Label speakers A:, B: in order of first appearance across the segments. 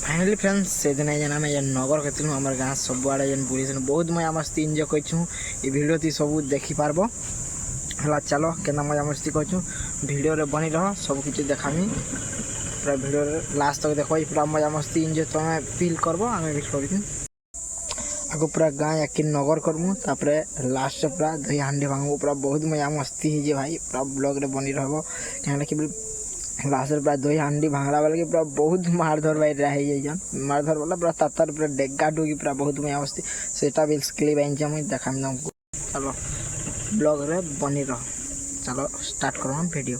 A: Finally friends से दिन जेन आम नगर के आम गाँ सबुआड़े जेन बुली बहुत मजा मस्ती एंजॉय करूँ ये वीडियो ती सब देखिपार है। चलो के मजा मस्ती करूँ वीडियो रे बनी रह सब किसी देखामी पूरा वीडियो लास्ट तक देख पूरा मजा मस्ती एंजॉय तुम्हें फील करब आम भी कर आगे पूरा गाँ या नगर करमु तापर लास्ट पूरा दही हांडी भांगबू पूरा बहुत मजा मस्ती है भाई पूरा ब्लॉग रे बनी रह क्या लास्ट पूरा दही हांडी भांगला बेल पूरा बहुत मारधर भाई रही मारधर बोला पूरा तातर पूरा डेगा डुगी पूरा बहुत मजा मस्ती सेटा भी क्लिप आई मुझे देखा तुमको। चलो ब्लॉग रे बनी रह चलो स्टार्ट करो वीडियो।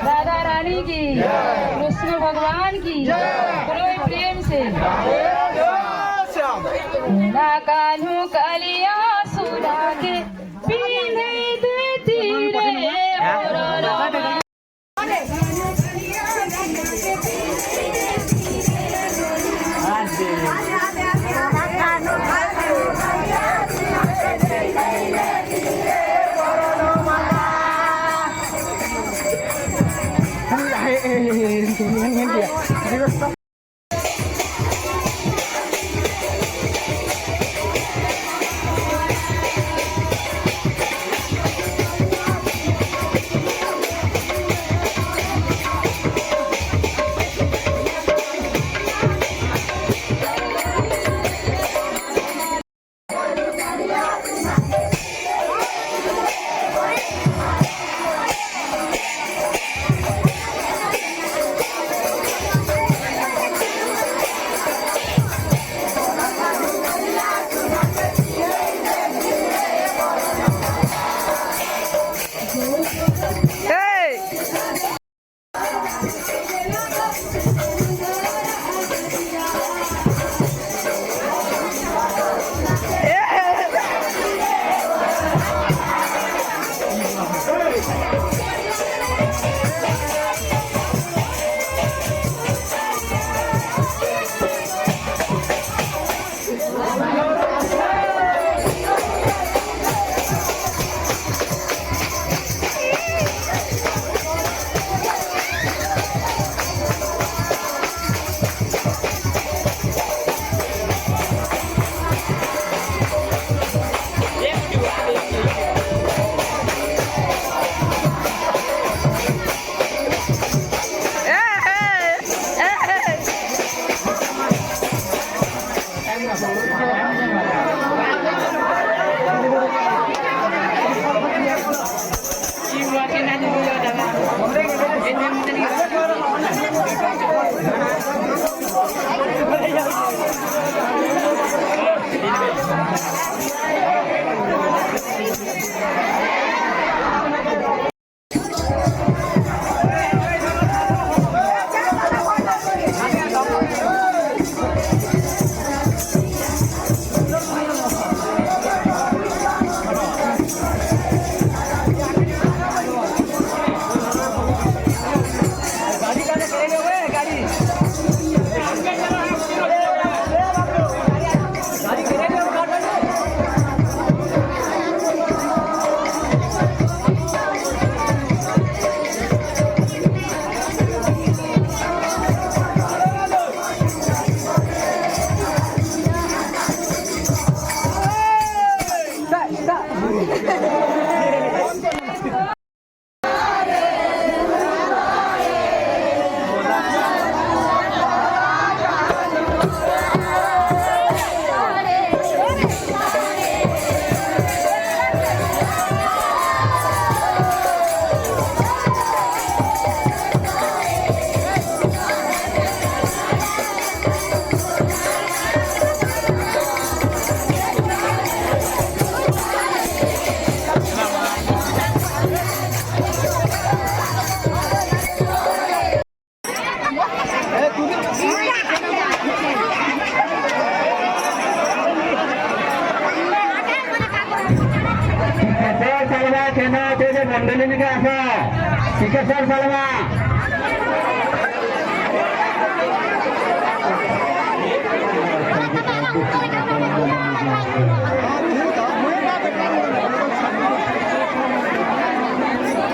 B: दादा रानी की कृष्ण भगवान की बोलो प्रेम से ना कान्हू कलिया सुना के पीने देती
C: पड़वा केना जे मंडली में आसा टिकेसर पड़वा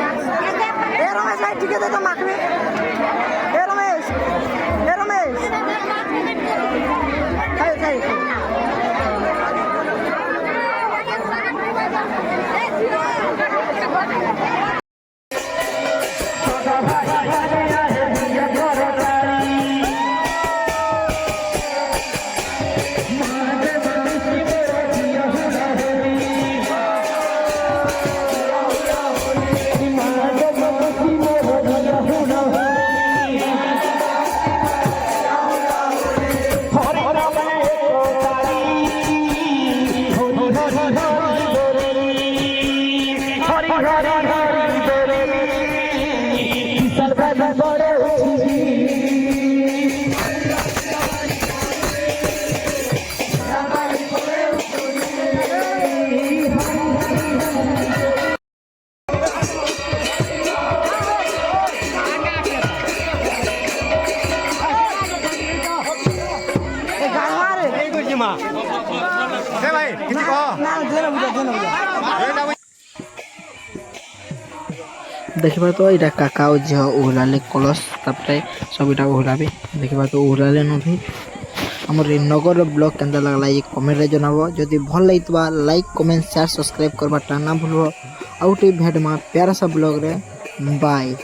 A: रमेश भाई टिके दे तो माकवे रमेश खाई खाई देखिबा तो इटा काका और झ उहलाले कलश तापरे सब इटा उहलाबे देखिबा तो उहलाले न भी हमर नगर ब्लॉग केंदा लागला ये कमेंट रे जनाबो जदी भल लागितबा लाइक कमेंट शेयर सब्सक्राइब करबा टा ना भूलबो आउटे भेट मा प्यारा सा ब्लॉग रे बाय।